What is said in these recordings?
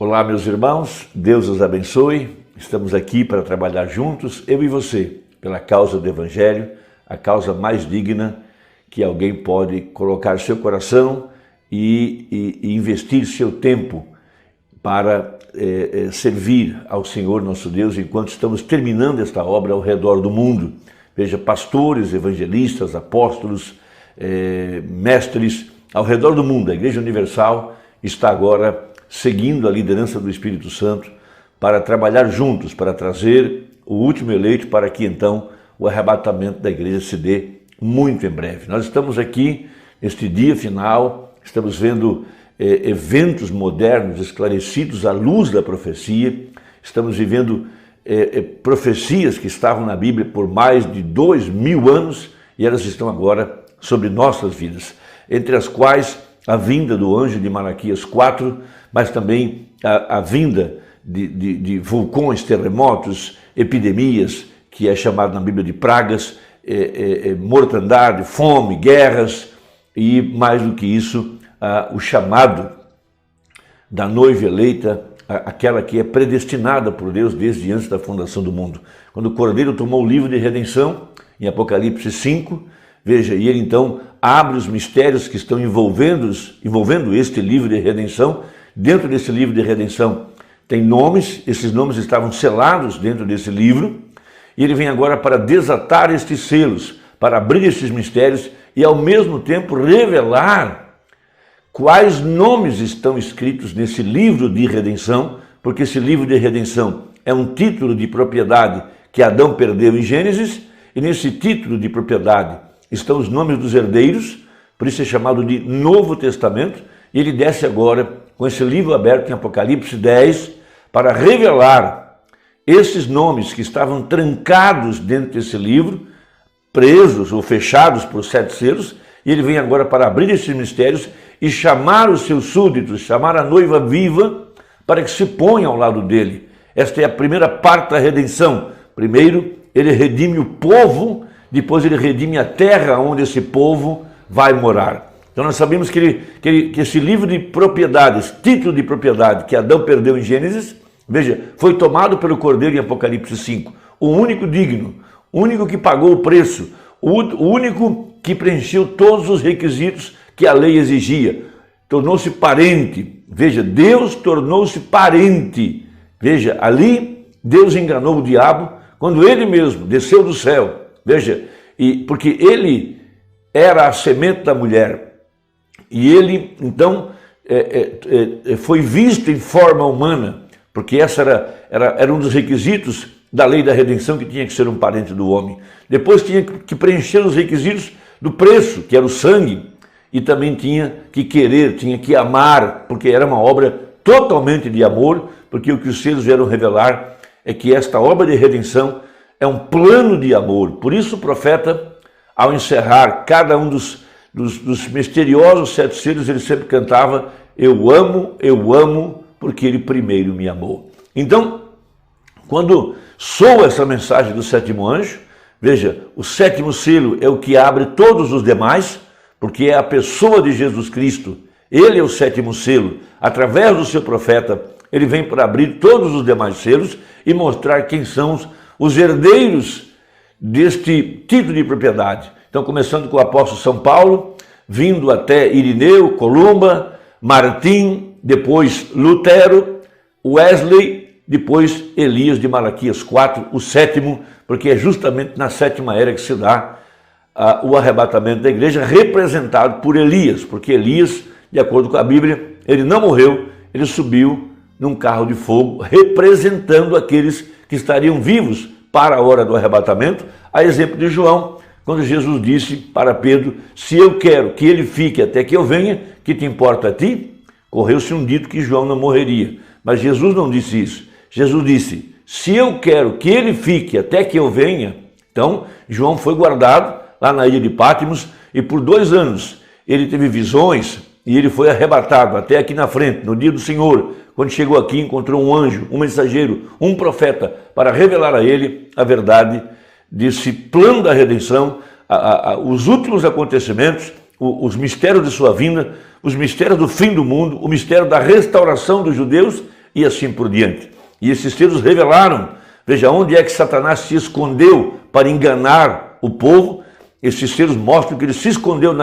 Olá, meus irmãos, Deus os abençoe. Estamos aqui para trabalhar juntos, eu e você, pela causa do Evangelho, a causa mais digna que alguém pode colocar seu coração e investir seu tempo para servir ao Senhor nosso Deus enquanto estamos terminando esta obra ao redor do mundo. Veja, pastores, evangelistas, apóstolos, mestres ao redor do mundo. A Igreja Universal está agora seguindo a liderança do Espírito Santo para trabalhar juntos, para trazer o último eleito para que então o arrebatamento da igreja se dê muito em breve. Nós estamos aqui neste dia final, estamos vendo eventos modernos esclarecidos à luz da profecia, estamos vivendo profecias que estavam na Bíblia por mais de 2000 anos e elas estão agora sobre nossas vidas, entre as quais a vinda do anjo de Malaquias 4, mas também a vinda de vulcões, terremotos, epidemias, que é chamado na Bíblia de pragas, mortandade, fome, guerras e, mais do que isso, o chamado da noiva eleita, aquela que é predestinada por Deus desde antes da fundação do mundo. Quando o Cordeiro tomou o livro de redenção, em Apocalipse 5, veja, e ele então abre os mistérios que estão envolvendo este livro de redenção. Dentro desse livro de redenção tem nomes, esses nomes estavam selados dentro desse livro, e ele vem agora para desatar estes selos, para abrir esses mistérios e ao mesmo tempo revelar quais nomes estão escritos nesse livro de redenção, porque esse livro de redenção é um título de propriedade que Adão perdeu em Gênesis, e nesse título de propriedade estão os nomes dos herdeiros, por isso é chamado de Novo Testamento, e ele desce agora com esse livro aberto em Apocalipse 10 para revelar esses nomes que estavam trancados dentro desse livro, presos ou fechados por 7 selos, e ele vem agora para abrir esses mistérios e chamar os seus súditos, chamar a noiva viva para que se ponha ao lado dele. Esta é a primeira parte da redenção. Primeiro, ele redime o povo, depois ele redime a terra onde esse povo vai morar. Então nós sabemos que esse livro de propriedades, título de propriedade que Adão perdeu em Gênesis, veja, foi tomado pelo Cordeiro em Apocalipse 5. O único digno, o único que pagou o preço, o único que preencheu todos os requisitos que a lei exigia. Tornou-se parente. Veja, Deus tornou-se parente. Veja, ali Deus enganou o diabo quando ele mesmo desceu do céu. Veja, porque ele era a semente da mulher. E ele, então, foi visto em forma humana, porque essa era um dos requisitos da lei da redenção, que tinha que ser um parente do homem. Depois tinha que preencher os requisitos do preço, que era o sangue, e também tinha que querer, tinha que amar, porque era uma obra totalmente de amor, porque o que os selos vieram revelar é que esta obra de redenção é um plano de amor. Por isso o profeta, ao encerrar cada um dos misteriosos 7 selos, ele sempre cantava: eu amo, porque ele primeiro me amou. Então, quando soa essa mensagem do 7º anjo, veja, o 7º selo é o que abre todos os demais, porque é a pessoa de Jesus Cristo. Ele é o 7º selo. Através do seu profeta, ele vem para abrir todos os demais selos e mostrar quem são os herdeiros deste título de propriedade. Então, começando com o apóstolo São Paulo, vindo até Irineu, Columba, Martim, depois Lutero, Wesley, depois Elias de Malaquias 4, o 7º, porque é justamente na 7ª era que se dá o arrebatamento da igreja, representado por Elias, porque Elias, de acordo com a Bíblia, ele não morreu, ele subiu num carro de fogo, representando aqueles que estariam vivos para a hora do arrebatamento, a exemplo de João, quando Jesus disse para Pedro: se eu quero que ele fique até que eu venha, que te importa a ti? Correu-se um dito que João não morreria, mas Jesus não disse isso. Jesus disse: se eu quero que ele fique até que eu venha. Então João foi guardado lá na ilha de Patmos e por 2 anos ele teve visões e ele foi arrebatado até aqui na frente, no dia do Senhor. Quando chegou aqui, encontrou um anjo, um mensageiro, um profeta, para revelar a ele a verdade desse plano da redenção, os últimos acontecimentos, os mistérios de sua vinda, os mistérios do fim do mundo, o mistério da restauração dos judeus e assim por diante. E esses textos revelaram, veja, onde é que Satanás se escondeu para enganar o povo. Esses textos mostram que ele se escondeu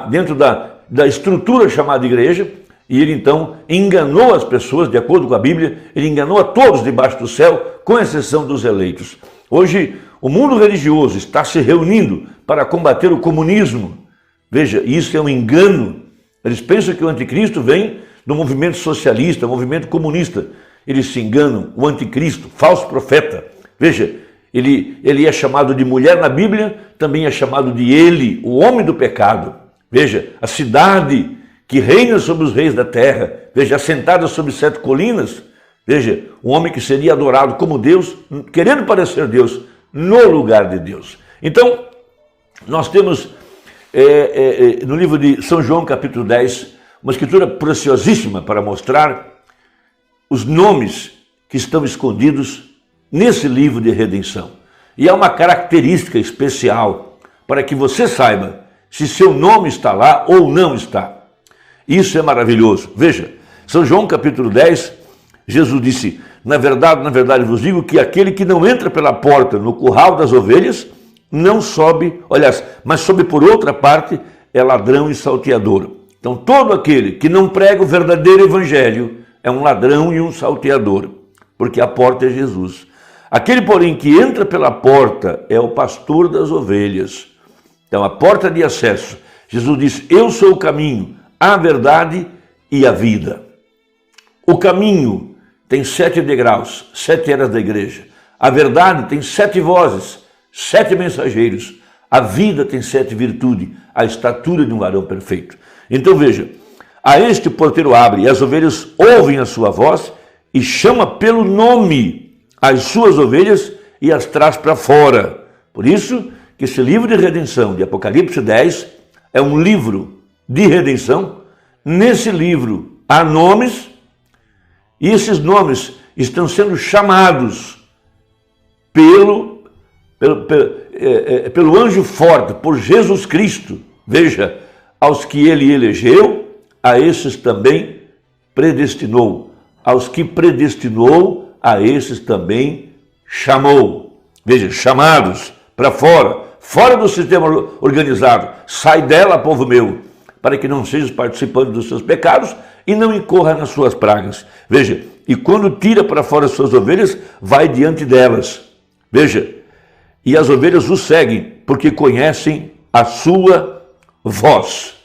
dentro da estrutura chamada igreja, e ele então enganou as pessoas, de acordo com a Bíblia, ele enganou a todos debaixo do céu, com exceção dos eleitos. Hoje, o mundo religioso está se reunindo para combater o comunismo. Veja, isso é um engano. Eles pensam que o anticristo vem do movimento socialista, movimento comunista. Eles se enganam. O anticristo, falso profeta. Veja, ele é chamado de mulher na Bíblia, também é chamado de ele, o homem do pecado. Veja, a cidade que reina sobre os reis da terra, veja, assentada sobre 7 colinas, veja, um homem que seria adorado como Deus, querendo parecer Deus, no lugar de Deus. Então, nós temos no livro de São João, capítulo 10, uma escritura preciosíssima para mostrar os nomes que estão escondidos nesse livro de redenção. E há uma característica especial para que você saiba se seu nome está lá ou não está. Isso é maravilhoso. Veja, São João capítulo 10, Jesus disse: na verdade vos digo que aquele que não entra pela porta no curral das ovelhas, não sobe, aliás, mas sobe por outra parte, é ladrão e salteador. Então todo aquele que não prega o verdadeiro evangelho é um ladrão e um salteador, porque a porta é Jesus. Aquele, porém, que entra pela porta é o pastor das ovelhas. Então a porta de acesso, Jesus disse: eu sou o caminho, a verdade e a vida. O caminho tem 7 degraus, 7 eras da igreja. A verdade tem 7 vozes, 7 mensageiros. A vida tem 7 virtudes, a estatura de um varão perfeito. Então veja, a este o porteiro abre, e as ovelhas ouvem a sua voz, e chama pelo nome as suas ovelhas e as traz para fora. Por isso que esse livro de redenção, de Apocalipse 10, é um livro de redenção. Nesse livro há nomes, e esses nomes estão sendo chamados pelo anjo forte, por Jesus Cristo. Veja, aos que ele elegeu, a esses também predestinou. Aos que predestinou, a esses também chamou. Veja, chamados para fora, fora do sistema organizado. Sai dela, povo meu, para que não sejas participante dos seus pecados e não incorra nas suas pragas. Veja, e quando tira para fora as suas ovelhas, vai diante delas. Veja, e as ovelhas o seguem, porque conhecem a sua voz.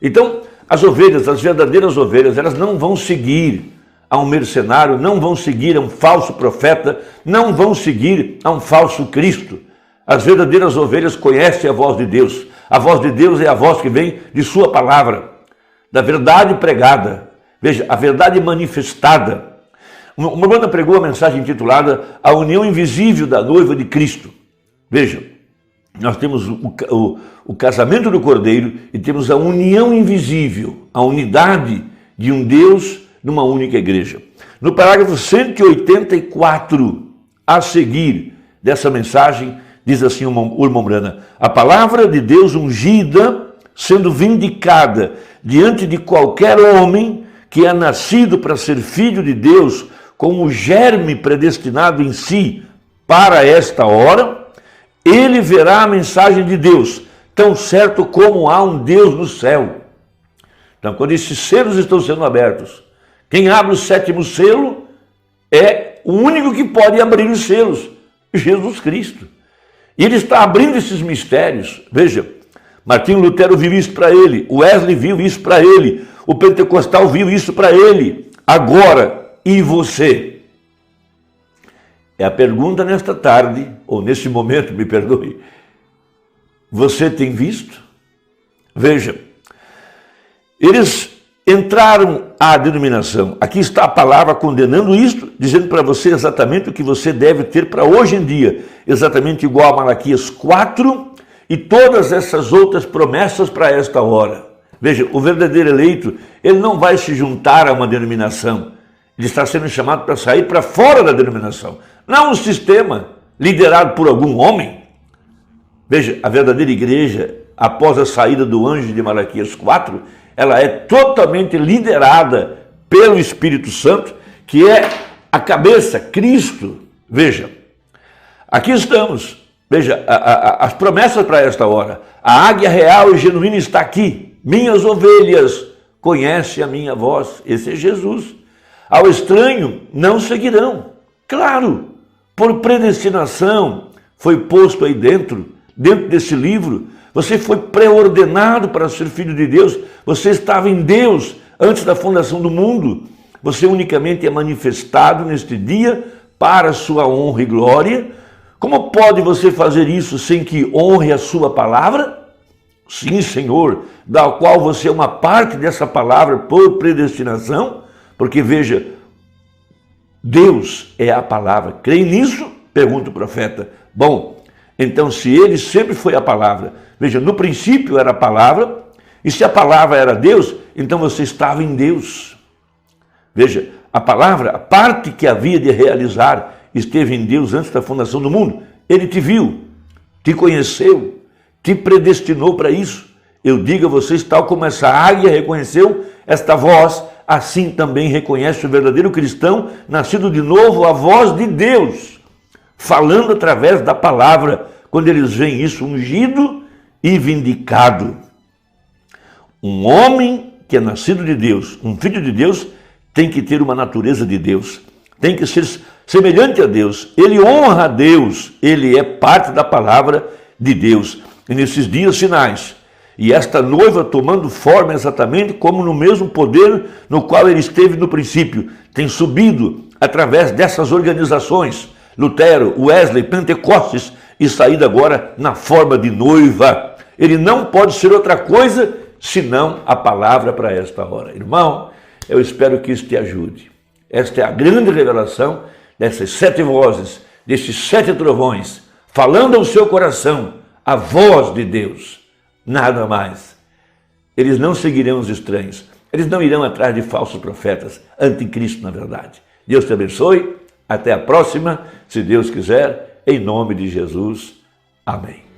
Então, as ovelhas, as verdadeiras ovelhas, elas não vão seguir a um mercenário, não vão seguir a um falso profeta, não vão seguir a um falso Cristo. As verdadeiras ovelhas conhecem a voz de Deus. A voz de Deus é a voz que vem de sua palavra, da verdade pregada. Veja, a verdade manifestada. Uma banda pregou a mensagem intitulada A União Invisível da Noiva de Cristo. Veja, nós temos o casamento do Cordeiro e temos a união invisível, a unidade de um Deus numa única igreja. No parágrafo 184, a seguir dessa mensagem, diz assim o irmão Brana: a palavra de Deus ungida, sendo vindicada diante de qualquer homem que é nascido para ser filho de Deus, com o germe predestinado em si para esta hora, ele verá a mensagem de Deus, tão certo como há um Deus no céu. Então, quando esses selos estão sendo abertos, quem abre o 7º selo é o único que pode abrir os selos, Jesus Cristo. E ele está abrindo esses mistérios. Veja, Martinho Lutero viu isso para ele, o Wesley viu isso para ele, o Pentecostal viu isso para ele. Agora, e você? É a pergunta nesta tarde, ou nesse momento, me perdoe. Você tem visto? Veja, eles entraram à denominação. Aqui está a palavra condenando isto, dizendo para você exatamente o que você deve ter para hoje em dia, exatamente igual a Malaquias 4 e todas essas outras promessas para esta hora. Veja, o verdadeiro eleito, ele não vai se juntar a uma denominação, ele está sendo chamado para sair para fora da denominação, não um sistema liderado por algum homem. Veja, a verdadeira igreja, após a saída do anjo de Malaquias 4, ela é totalmente liderada pelo Espírito Santo, que é a cabeça, Cristo. Veja, aqui estamos. Veja, as promessas para esta hora. A águia real e genuína está aqui. Minhas ovelhas conhecem a minha voz. Esse é Jesus. Ao estranho não seguirão. Claro, por predestinação foi posto aí dentro desse livro. Você foi pré-ordenado para ser filho de Deus. Você estava em Deus antes da fundação do mundo. Você unicamente é manifestado neste dia para a sua honra e glória. Como pode você fazer isso sem que honre a sua palavra? Sim, Senhor, da qual você é uma parte dessa palavra por predestinação. Porque veja, Deus é a palavra. Creem nisso? Pergunta o profeta. Bom, então se ele sempre foi a palavra, veja, no princípio era a palavra, e se a palavra era Deus, então você estava em Deus. Veja, a palavra, a parte que havia de realizar, esteve em Deus antes da fundação do mundo. Ele te viu, te conheceu, te predestinou para isso. Eu digo a vocês, tal como essa águia reconheceu esta voz, assim também reconhece o verdadeiro cristão, nascido de novo, a voz de Deus, falando através da palavra, quando eles veem isso ungido e vindicado. Um homem que é nascido de Deus, um filho de Deus, tem que ter uma natureza de Deus, tem que ser semelhante a Deus, ele honra a Deus, ele é parte da palavra de Deus. E nesses dias finais, e esta noiva tomando forma exatamente como no mesmo poder no qual ele esteve no princípio, tem subido através dessas organizações, Lutero, Wesley, Pentecostes, e saído agora na forma de noiva. Ele não pode ser outra coisa senão a palavra para esta hora. Irmão, eu espero que isso te ajude. Esta é a grande revelação dessas 7 vozes, desses 7 trovões, falando ao seu coração a voz de Deus. Nada mais. Eles não seguirão os estranhos. Eles não irão atrás de falsos profetas, anticristo, na verdade. Deus te abençoe. Até a próxima, se Deus quiser, em nome de Jesus. Amém.